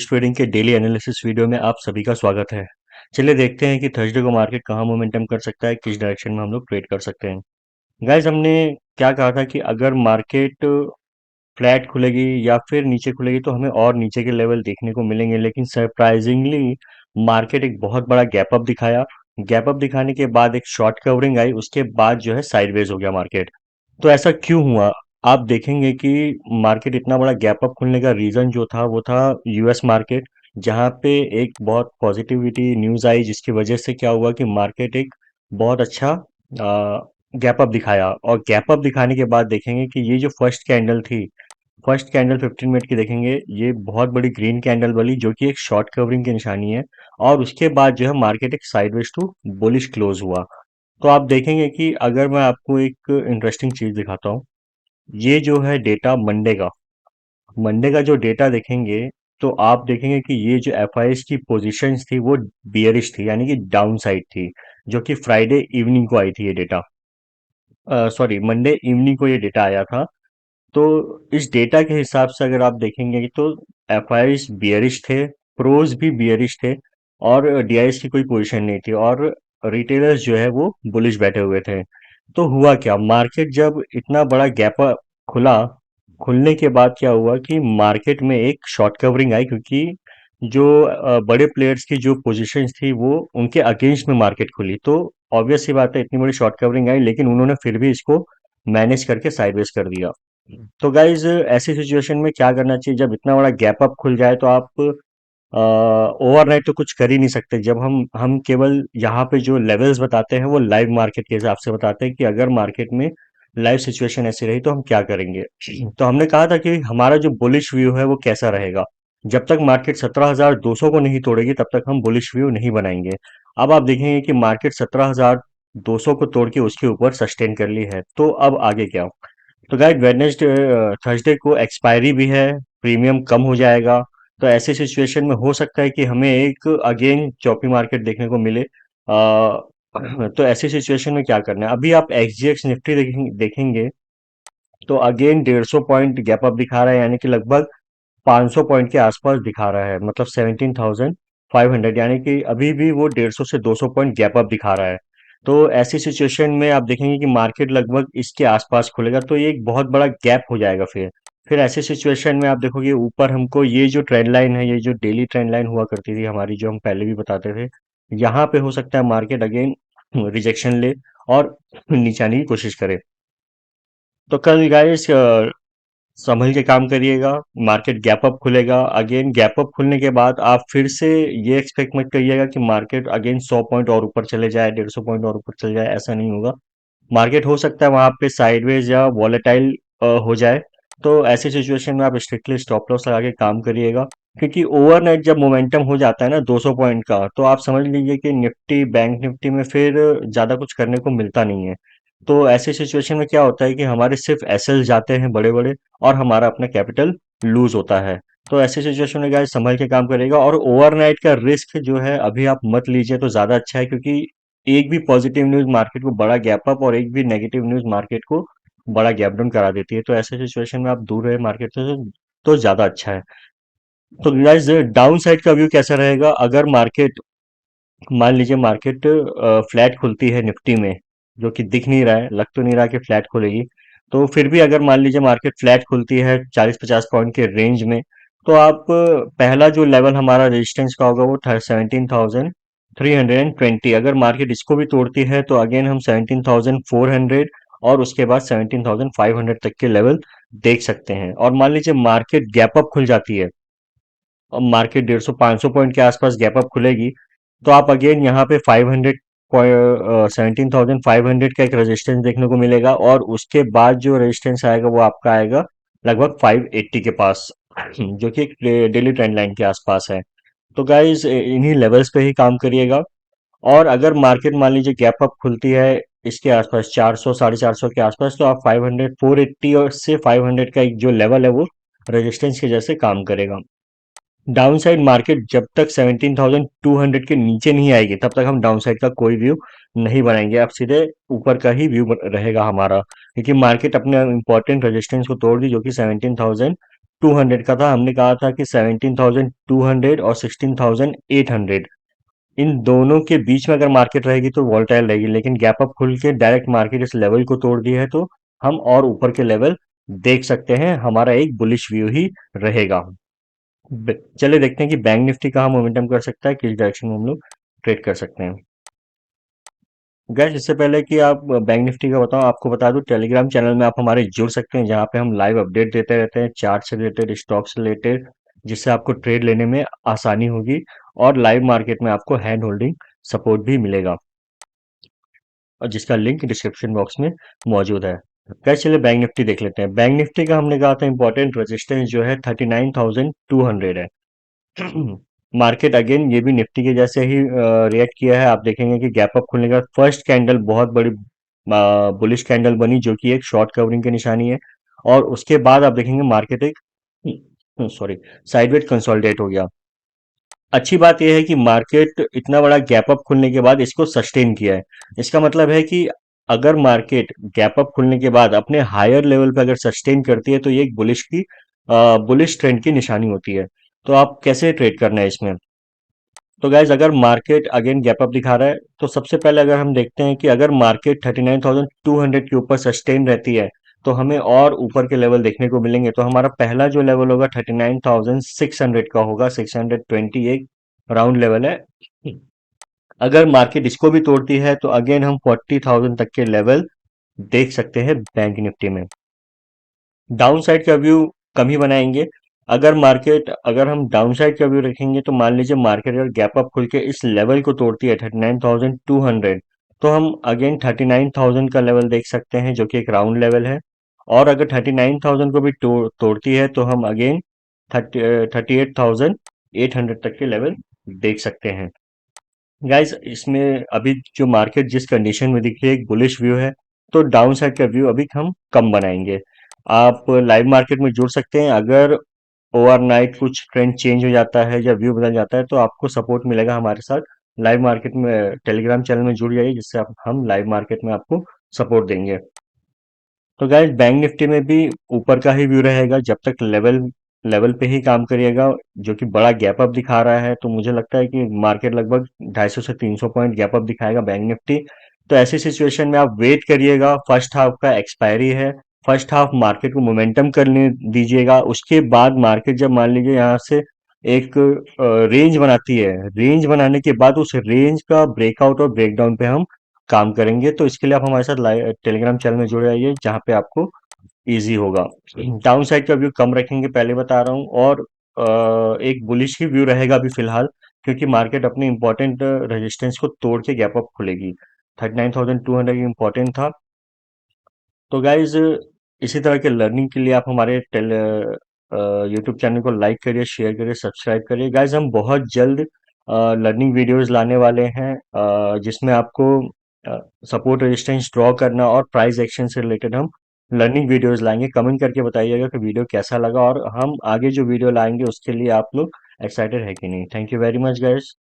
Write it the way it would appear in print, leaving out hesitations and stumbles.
Trading के daily analysis video में आप सभी का स्वागत है। चलिए देखते हैं कि थर्सडे को मार्केट कहाँ मोमेंटम कर सकता है, किस डायरेक्शन में हम लोग ट्रेड कर सकते हैं। गाइस, हमने क्या कहा था कि अगर मार्केट फ्लैट खुलेगी या फिर नीचे खुलेगी तो हमें और नीचे के लेवल देखने को मिलेंगे, लेकिन सरप्राइजिंगली मार्केट एक बहुत बड़ा गैप अप दिखाया। गैप अप दिखाने के बाद एक शॉर्ट कवरिंग आई, उसके बाद जो है साइडवेज हो गया मार्केट। तो ऐसा क्यों हुआ? आप देखेंगे कि मार्केट इतना बड़ा गैप अप खुलने का रीजन जो था वो था यूएस मार्केट, जहां पे एक बहुत पॉजिटिविटी न्यूज आई, जिसकी वजह से क्या हुआ कि मार्केट एक बहुत अच्छा गैप अप दिखाया। और गैप अप दिखाने के बाद देखेंगे कि ये जो फर्स्ट कैंडल थी, फर्स्ट कैंडल 15 मिनट की देखेंगे, ये बहुत बड़ी ग्रीन कैंडल वाली, जो कि एक शॉर्ट कवरिंग की निशानी है। और उसके बाद जो है मार्केट एक साइडवेज टू बुलिश क्लोज हुआ। तो आप देखेंगे कि अगर मैं आपको एक इंटरेस्टिंग चीज दिखाता हूँ, ये जो है डेटा मंडे का जो डेटा देखेंगे, तो आप देखेंगे कि ये जो एफआईएस की पोजीशंस थी वो बियरिश थी, यानी कि डाउन साइड थी, जो कि फ्राइडे इवनिंग को आई थी ये डेटा। सॉरी, मंडे इवनिंग को ये डेटा आया था। तो इस डेटा के हिसाब से अगर आप देखेंगे तो एफआईआईस बियरिश थे, प्रोज भी बियरिश थे, और डीआईएस की कोई पोजीशन नहीं थी, और रिटेलर्स जो है वो बुलिश बैठे हुए थे। तो हुआ क्या, मार्केट जब इतना बड़ा गैप खुला, खुलने के बाद क्या हुआ कि मार्केट में एक शॉर्ट कवरिंग आई, क्योंकि जो बड़े प्लेयर्स की जो पोजीशंस थी वो उनके अगेंस्ट में मार्केट खुली। तो ऑब्वियस सी बात है, इतनी बड़ी शॉर्ट कवरिंग आई, लेकिन उन्होंने फिर भी इसको मैनेज करके साइडवेज कर दिया। तो गाइज, ऐसी सिचुएशन में क्या करना चाहिए? जब इतना बड़ा गैप अप खुल जाए तो आप ओवरनाइट तो कुछ कर ही नहीं सकते। जब हम केवल यहाँ पे जो लेवल्स बताते हैं वो लाइव मार्केट के हिसाब से बताते हैं कि अगर मार्केट में लाइव सिचुएशन ऐसी रही तो हम क्या करेंगे। तो हमने कहा था कि हमारा जो बुलिश व्यू है वो कैसा रहेगा। जब तक मार्केट 17,200 को नहीं तोड़ेगी तब तक हम बुलिश व्यू नहीं बनाएंगे। अब आप देखेंगे कि मार्केट 17,200 को तोड़ के उसके ऊपर सस्टेन कर ली है, तो अब आगे क्या? तो गाइस, वेडनेसडे थर्सडे को एक्सपायरी भी है, प्रीमियम कम हो जाएगा। तो ऐसे सिचुएशन में हो सकता है कि हमें एक अगेन चॉपी मार्केट देखने को मिले। तो ऐसी सिचुएशन में क्या करना है? अभी आप एक्सजीएक्स निफ्टी देखेंगे तो अगेन 150 पॉइंट गैप अप दिखा रहा है, यानी कि लगभग 500 पॉइंट के आसपास दिखा रहा है, मतलब 17,500, यानी कि अभी भी वो 150 से 200 पॉइंट गैप अप दिखा रहा है। तो ऐसी सिचुएशन में आप देखेंगे कि मार्केट लगभग इसके आसपास खुलेगा, तो ये एक बहुत बड़ा गैप हो जाएगा। फिर ऐसी सिचुएशन में आप देखोगे ऊपर हमको ये जो ट्रेंड लाइन है, ये जो डेली ट्रेंड लाइन हुआ करती थी हमारी, जो हम पहले भी बताते थे, यहाँ पे हो सकता है मार्केट अगेन रिजेक्शन ले और नीचे आने की कोशिश करे। तो कल गाइस, संभल के काम करिएगा। मार्केट गैप अप खुलेगा, अगेन गैप अप खुलने के बाद आप फिर से ये एक्सपेक्ट मत करिएगा कि मार्केट अगेन 100 पॉइंट और ऊपर चले जाए, 150 पॉइंट और ऊपर चले जाए, ऐसा नहीं होगा। मार्केट हो सकता है वहां पे साइडवेज या वॉलेटाइल हो जाए। तो ऐसी सिचुएशन में आप स्ट्रिक्टली स्टॉप लॉस लगा के काम करिएगा, क्योंकि ओवरनाइट जब मोमेंटम हो जाता है ना 200 पॉइंट का, तो आप समझ लीजिए कि निफ्टी, बैंक निफ्टी में फिर ज्यादा कुछ करने को मिलता नहीं है। तो ऐसी सिचुएशन में क्या होता है कि हमारे सिर्फ एसएल जाते हैं बड़े बड़े, और हमारा अपना कैपिटल लूज होता है। तो ऐसी सिचुएशन में गाइस संभल के काम करेगा, और ओवरनाइट का रिस्क जो है अभी आप मत लीजिए तो ज्यादा अच्छा है, क्योंकि एक भी पॉजिटिव न्यूज मार्केट को बड़ा गैप अप और एक भी नेगेटिव न्यूज मार्केट को बड़ा गैप डाउन करा देती है। तो ऐसे सिचुएशन में आप दूर रहे मार्केट से तो ज्यादा अच्छा है। तो गाइस, डाउन साइड का व्यू कैसा रहेगा? अगर मार्केट, मान लीजिए मार्केट फ्लैट खुलती है निफ्टी में, जो कि दिख नहीं रहा है, लग तो नहीं रहा कि फ्लैट खुलेगी, तो फिर भी अगर मान लीजिए मार्केट फ्लैट खुलती है 40-50 पॉइंट के रेंज में, तो आप पहला जो लेवल हमारा रेजिस्टेंस का होगा वो 17,320। अगर मार्केट इसको भी तोड़ती है तो अगेन हम 17,400 और उसके बाद 17,500 तक के लेवल देख सकते हैं। और मान लीजिए मार्केट गैप अप खुल जाती है, और मार्केट 150-500 पॉइंट के आसपास गैप अप खुलेगी, तो आप अगेन यहाँ पे 17,500 का एक रेजिस्टेंस देखने को मिलेगा, और उसके बाद जो रेजिस्टेंस आएगा वो आपका आएगा लगभग 580 के पास, जो कि एक डेली ट्रेंड लाइन के आसपास है। तो गाइज, इन्हीं लेवल्स पे ही काम करिएगा। और अगर मार्केट मान लीजिए गैप अप खुलती है इसके आसपास 400, 450 के आसपास, तो आप 500, 480 और से 500 का एक जो लेवल है वो रेजिस्टेंस के जैसे काम करेगा। डाउन साइड मार्केट जब तक 17,200 के नीचे नहीं आएगी तब तक हम डाउन साइड का कोई व्यू नहीं बनाएंगे। अब सीधे ऊपर का ही व्यू रहेगा हमारा, क्योंकि मार्केट अपने इंपॉर्टेंट रेजिस्टेंस को तोड़ दी, जो कि 17,000 200 का था, हमने कहा था कि 17,200 और 16,800, इन दोनों के बीच में अगर मार्केट रहेगी तो वॉलेटाइल रहेगी, लेकिन गैप अप खुल के डायरेक्ट मार्केट इस लेवल को तोड़ दिया है तो हम और ऊपर के लेवल देख सकते हैं, हमारा एक बुलिश व्यू ही रहेगा। चलिए देखते हैं कि बैंक निफ्टी कहाँ मोमेंटम कर सकता है, किस डायरेक्शन में हम लोग ट्रेड कर सकते हैं। गैस इससे पहले कि आप बैंक निफ्टी का बताओ, आपको बता दूं टेलीग्राम चैनल में आप हमारे जुड़ सकते हैं, जहाँ पे हम लाइव अपडेट देते रहते हैं, चार्ट से रिलेटेड, स्टॉक से रिलेटेड, जिससे आपको ट्रेड लेने में आसानी होगी और लाइव मार्केट में आपको हैंड होल्डिंग सपोर्ट भी मिलेगा, और जिसका लिंक डिस्क्रिप्शन बॉक्स में मौजूद है। गैस चलिए बैंक निफ्टी देख लेते हैं। बैंक निफ्टी का हमने कहा था इंपॉर्टेंट रेजिस्टेंस जो है 39,200 है। मार्केट अगेन ये भी निफ्टी के जैसे ही रिएक्ट किया है। आप देखेंगे कि गैप अप खुलने का फर्स्ट कैंडल बहुत बड़ी बुलिश कैंडल बनी, जो कि एक शॉर्ट कवरिंग की निशानी है, और उसके बाद आप देखेंगे मार्केट एक सॉरी साइडवेज कंसोलिडेट हो गया। अच्छी बात यह है कि मार्केट इतना बड़ा गैप अप खुलने के बाद इसको सस्टेन किया है। इसका मतलब है कि अगर मार्केट गैप अप खुलने के बाद अपने हायर लेवल पे अगर सस्टेन करती है तो ये एक बुलिश ट्रेंड की निशानी होती है। तो आप कैसे ट्रेड करना है इसमें? तो गाइज अगर मार्केट अगेन गैप अप दिखा रहा है तो सबसे पहले अगर हम देखते हैं कि अगर मार्केट 39,200 के ऊपर सस्टेन रहती है तो हमें और ऊपर के लेवल देखने को मिलेंगे। तो हमारा पहला जो लेवल होगा 39,600 का होगा, 620 एक राउंड लेवल है। अगर मार्केट इसको भी तोड़ती है तो अगेन हम 40,000 तक के लेवल देख सकते हैं बैंक निफ्टी में। डाउन साइड का व्यू कम ही बनाएंगे। अगर हम डाउन साइड का व्यू रखेंगे तो मान लीजिए मार्केट अगर गैप अप खुल के इस लेवल को तोड़ती है 39,200, तो हम अगेन 39,000 का लेवल देख सकते हैं, जो कि एक राउंड लेवल है। और अगर 39,000 को भी तोड़ती है तो हम अगेन 38,800 तक के लेवल देख सकते हैं। गाइस इसमें अभी जो मार्केट जिस कंडीशन में दिख रही है, एक बुलिश व्यू है, तो डाउन साइड का व्यू अभी हम कम बनाएंगे। आप लाइव मार्केट में जुड़ सकते हैं। अगर ओवरनाइट कुछ ट्रेंड चेंज हो जाता है या व्यू बदल जाता है तो आपको सपोर्ट मिलेगा हमारे साथ लाइव मार्केट में। टेलीग्राम चैनल में जुड़ जाइए, जिससे हम लाइव मार्केट में आपको सपोर्ट देंगे। तो गाइस बैंक निफ्टी में भी ऊपर का ही व्यू रहेगा जब तक लेवल लेवल पे ही काम करिएगा, जो कि बड़ा गैप अप दिखा रहा है। तो मुझे लगता है कि मार्केट लगभग 250 से 300 पॉइंट गैप अप दिखाएगा बैंक निफ्टी। तो ऐसी सिचुएशन में आप वेट करिएगा, फर्स्ट हाफ का एक्सपायरी है, फर्स्ट हाफ मार्केट को मोमेंटम करने दीजिएगा। उसके बाद मार्केट जब मान लीजिए यहाँ से एक रेंज बनाती है, रेंज बनाने के बाद उस रेंज का ब्रेकआउट और ब्रेकडाउन पे हम काम करेंगे। तो इसके लिए आप हमारे साथ लाइव टेलीग्राम चैनल में जुड़ जाइए, जहाँ पे आपको इजी होगा। डाउन साइड का व्यू कम रखेंगे, पहले बता रहा हूँ, और एक बुलिश ही व्यू रहेगा अभी फिलहाल, क्योंकि मार्केट अपने इंपॉर्टेंट रेजिस्टेंस को तोड़ के गैप अप खुलेगी। 39,200 इंपॉर्टेंट था। तो गाइज इसी तरह के लर्निंग के लिए आप हमारे यूट्यूब चैनल को लाइक करिए, शेयर करिए, सब्सक्राइब करिए। गाइज हम बहुत जल्द लर्निंग वीडियोस लाने वाले हैं, जिसमें आपको सपोर्ट रेजिस्टेंस ड्रॉ करना और प्राइस एक्शन से रिलेटेड हम लर्निंग वीडियोस लाएंगे। कमेंट करके बताइएगा कि वीडियो कैसा लगा, और हम आगे जो वीडियो लाएंगे उसके लिए आप लोग एक्साइटेड है कि नहीं। Thank you very much guys.